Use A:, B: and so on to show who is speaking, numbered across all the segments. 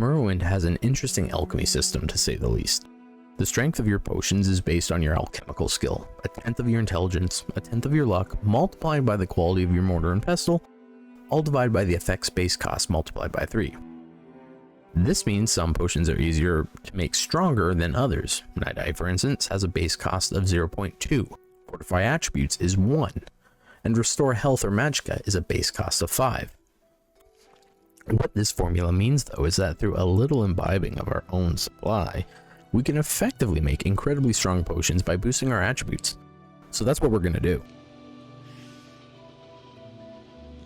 A: Morrowind has an interesting alchemy system, to say the least. The strength of your potions is based on your alchemical skill, a tenth of your intelligence, a tenth of your luck, multiplied by the quality of your mortar and pestle, all divided by the effects base cost multiplied by 3. This means some potions are easier to make stronger than others. Night Eye, for instance, has a base cost of 0.2, Fortify Attributes is 1, and Restore Health or Magicka is a base cost of 5. What this formula means, though, is that through a little imbibing of our own supply, we can effectively make incredibly strong potions by boosting our attributes. So that's what we're going to do.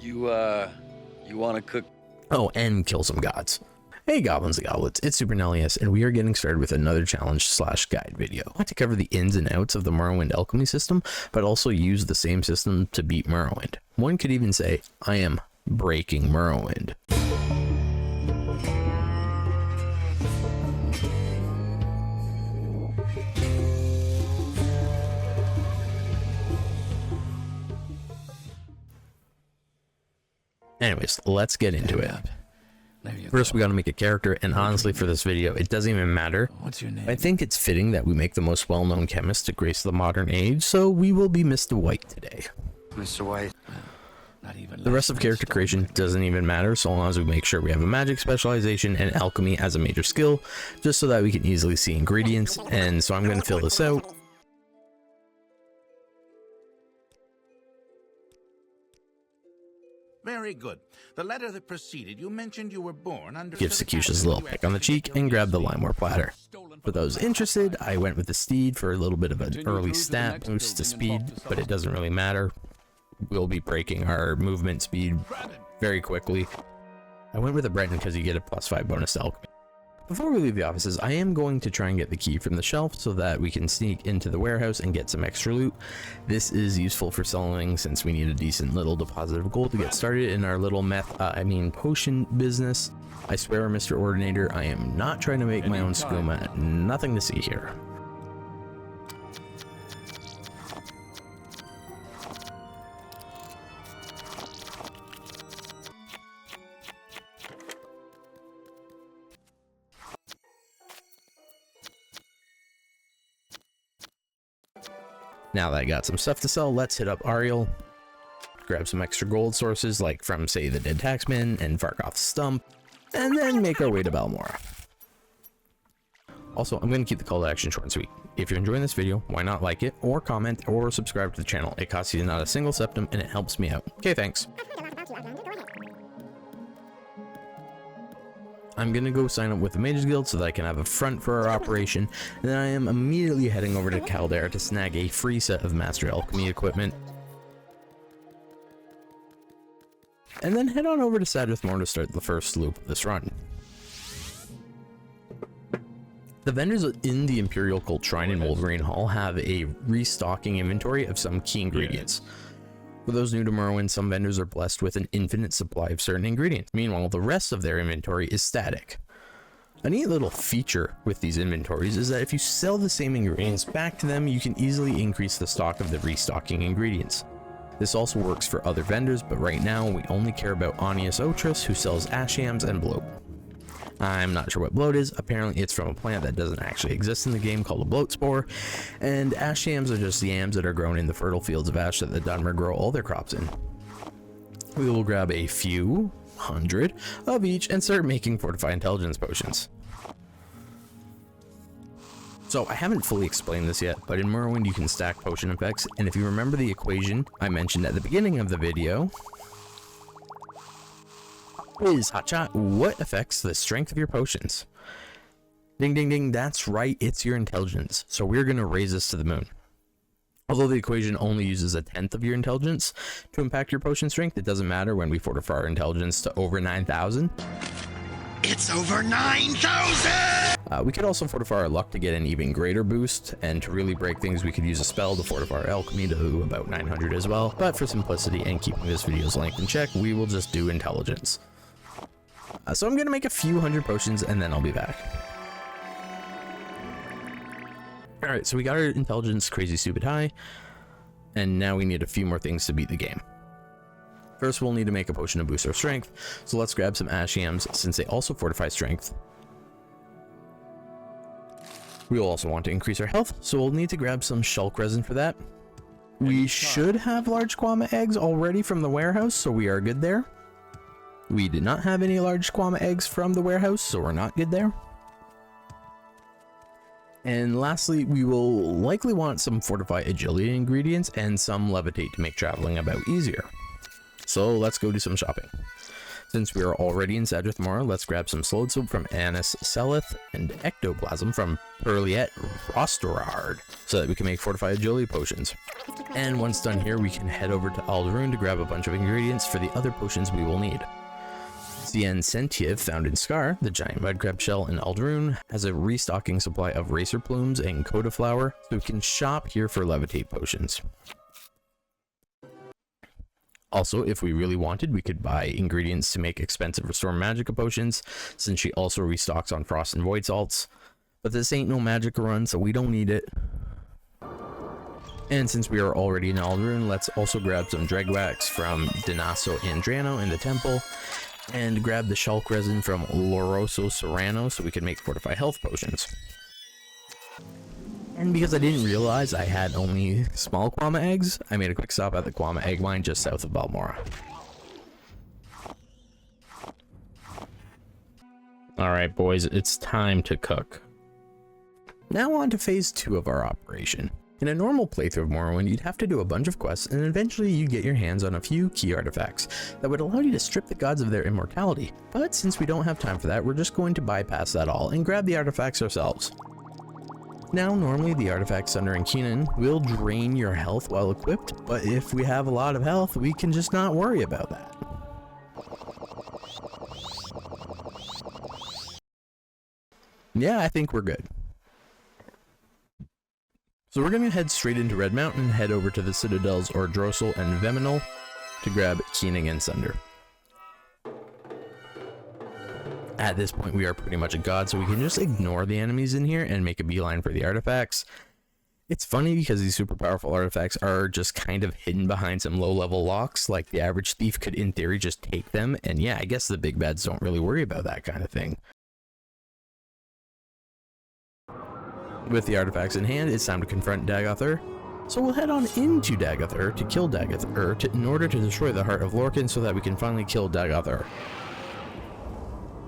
B: You want to cook?
A: Oh, and kill some gods. Hey goblins and goblets, it's Super Nellius, and we are getting started with another challenge/guide video. I want to cover the ins and outs of the Morrowind alchemy system, but also use the same system to beat Morrowind. One could even say, I am breaking Morrowind. Anyways, let's get into it. First, we got to make a character, and honestly, for this video, it doesn't even matter.
C: What's your name?
A: I think it's fitting that we make the most well-known chemist to grace the modern age, so we will be Mr. White today.
C: Mr. White. Not even
A: The rest of character creation doesn't even matter, so long as we make sure we have a magic specialization and alchemy as a major skill, just so that we can easily see ingredients. And so I'm going to fill this out.
D: Very good. The letter that preceded, you mentioned you were born under...
A: Give Secucia's a little peck on the cheek and grab the limeware platter. For those interested, I went with the steed for a little bit of an early stat boost to speed, but it doesn't really matter. We'll be breaking our movement speed very quickly. I went with a Breton because you get a +5 bonus to alchemy. Before we leave the offices, I am going to try and get the key from the shelf so that we can sneak into the warehouse and get some extra loot. This is useful for selling since we need a decent little deposit of gold to get started in our little potion business. I swear, Mr. Ordinator, I am not trying to make my own skooma. Nothing to see here. Now that I got some stuff to sell, let's hit up Ariel, grab some extra gold sources like from, say, the Dead Taxman and Vargoth's Stump, and then make our way to Balmora. Also, I'm going to keep the call to action short and sweet. If you're enjoying this video, why not like it, or comment, or subscribe to the channel? It costs you not a single septim, and it helps me out. Okay, thanks. I'm gonna go sign up with the Mages Guild so that I can have a front for our operation, and then I am immediately heading over to Caldera to snag a free set of Master Alchemy equipment. And then head on over to Sadrithmore to start the first loop of this run. The vendors in the Imperial Cult Shrine in Wolverine Hall have a restocking inventory of some key ingredients. For those new to Morrowind, some vendors are blessed with an infinite supply of certain ingredients. Meanwhile, the rest of their inventory is static. A neat little feature with these inventories is that if you sell the same ingredients back to them, you can easily increase the stock of the restocking ingredients. This also works for other vendors, but right now we only care about Onius Otris, who sells ash yams and bloat. I'm not sure what bloat is. Apparently it's from a plant that doesn't actually exist in the game called a bloat spore, and ash yams are just the yams that are grown in the fertile fields of ash that the Dunmer grow all their crops in. We will grab a few hundred of each and start making Fortify Intelligence potions. So I haven't fully explained this yet, but in Morrowind you can stack potion effects, and if you remember the equation I mentioned at the beginning of the video, is hotshot, what affects the strength of your potions? Ding ding ding, that's right, it's your intelligence. So we're going to raise this to the moon. Although the equation only uses a tenth of your intelligence to impact your potion strength, it doesn't matter when we fortify our intelligence to over 9,000.
D: It's over 9,000!
A: We could also fortify our luck to get an even greater boost, and to really break things we could use a spell to fortify our alchemy to about 900 as well, but for simplicity and keeping this video's length in check, we will just do intelligence. So I'm going to make a few hundred potions and then I'll be back. Alright, so we got our intelligence crazy stupid high, and now we need a few more things to beat the game. First, we'll need to make a potion to boost our strength, so let's grab some ash yams since they also fortify strength. We will also want to increase our health, so we'll need to grab some shulk resin for that. We should have large kwama eggs already from the warehouse, so we are good there. We did not have any large kwama eggs from the warehouse, so we're not good there. And lastly, we will likely want some fortify agility ingredients and some levitate to make traveling about easier. So let's go do some shopping. Since we are already in Sadrith Mora, let's grab some slowed soap from Anis Selith and ectoplasm from Perliet Rosterard so that we can make fortify agility potions. And once done here, we can head over to Alderun to grab a bunch of ingredients for the other potions we will need. Cien Sentiv, found in Scar, the giant mudcrab shell in Alderun, has a restocking supply of racer plumes and coda flower, so we can shop here for levitate potions. Also, if we really wanted, we could buy ingredients to make expensive Restore Magicka potions, since she also restocks on Frost and Void salts. But this ain't no Magicka run, so we don't need it. And since we are already in Alderun, let's also grab some Dregwax from Dinasso and Drano in the temple, and grab the shulk resin from Loroso Serrano so we can make fortify health potions. And because I didn't realize I had only small kwama eggs, I made a quick stop at the kwama egg mine just south of Balmora. Alright boys, it's time to cook. Now on to phase 2 of our operation. In a normal playthrough of Morrowind, you'd have to do a bunch of quests and eventually you'd get your hands on a few key artifacts that would allow you to strip the gods of their immortality. But since we don't have time for that, we're just going to bypass that all and grab the artifacts ourselves. Now, normally the artifact Sunder and Keenan will drain your health while equipped, but if we have a lot of health, we can just not worry about that. Yeah, I think we're good. So we're going to head straight into Red Mountain and head over to the Citadels Ordrossel and Veminal to grab Keenan and Sunder. At this point, we are pretty much a god, so we can just ignore the enemies in here and make a beeline for the artifacts. It's funny because these super powerful artifacts are just kind of hidden behind some low-level locks, like the average thief could in theory just take them, and yeah, I guess the big bads don't really worry about that kind of thing. With the artifacts in hand, it's time to confront Dagoth. So we'll head on into Dagoth to kill Dagoth in order to destroy the Heart of Lorcan so that we can finally kill Dagoth.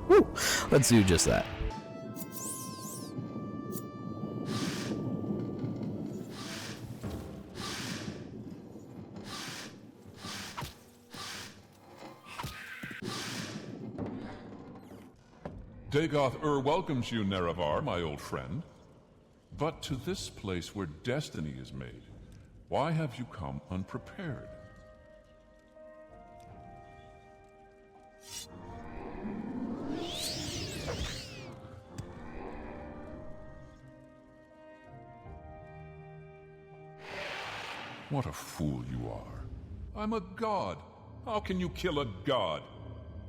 A: Woo! Let's do just that.
E: Dagoth welcomes you, Nerevar, my old friend. But to this place where destiny is made, why have you come unprepared? What a fool you are. I'm a god. How can you kill a god?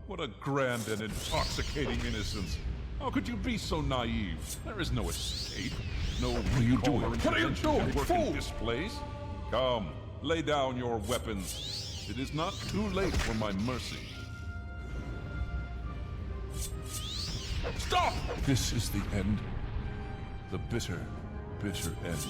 E: What a grand and intoxicating innocence. How could you be so naive? There is no escape. No what are you doing? What are you doing, fool? This place? Come, lay down your weapons. It is not too late for my mercy. Stop! This is the end. The bitter, bitter end.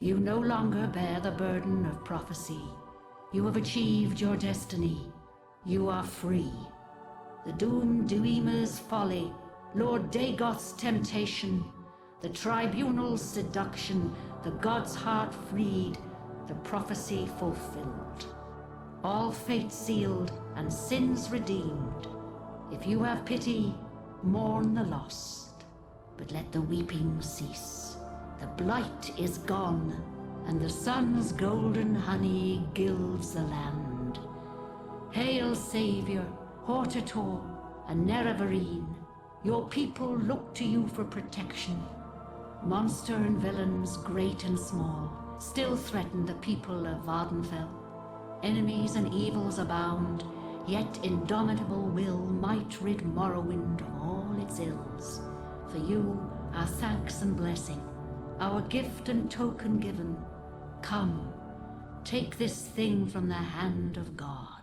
F: You no longer bear the burden of prophecy. You have achieved your destiny. You are free. The Doom Duima's folly, Lord Dagoth's temptation, the Tribunal's seduction, the God's heart freed, the prophecy fulfilled. All fate sealed and sins redeemed. If you have pity, mourn the lost, but let the weeping cease. The blight is gone, and the sun's golden honey gilds the land. Hail, Savior, Hortator and Nerevarine, your people look to you for protection. Monster and villains, great and small, still threaten the people of Vvardenfell. Enemies and evils abound, yet indomitable will might rid Morrowind of all its ills. For you, our thanks and blessing, our gift and token given. Come, take this thing from the hand of God.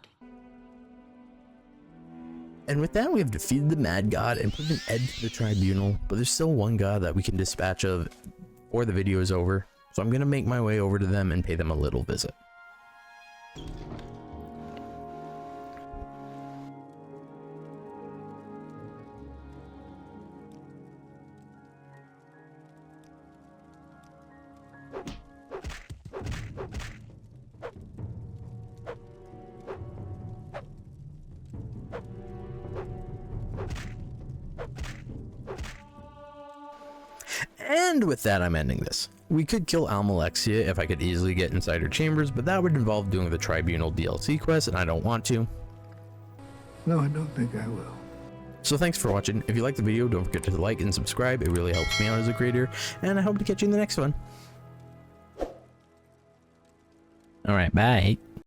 A: And with that, we have defeated the Mad God and put an end to the tribunal, but there's still one god that we can dispatch of before the video is over, so I'm going to make my way over to them and pay them a little visit. And with that, I'm ending this. We could kill Almalexia if I could easily get inside her chambers, but that would involve doing the Tribunal DLC quest, and I don't want to.
C: No, I don't think I will.
A: So thanks for watching. If you liked the video, don't forget to like and subscribe. It really helps me out as a creator, and I hope to catch you in the next one. Alright, bye.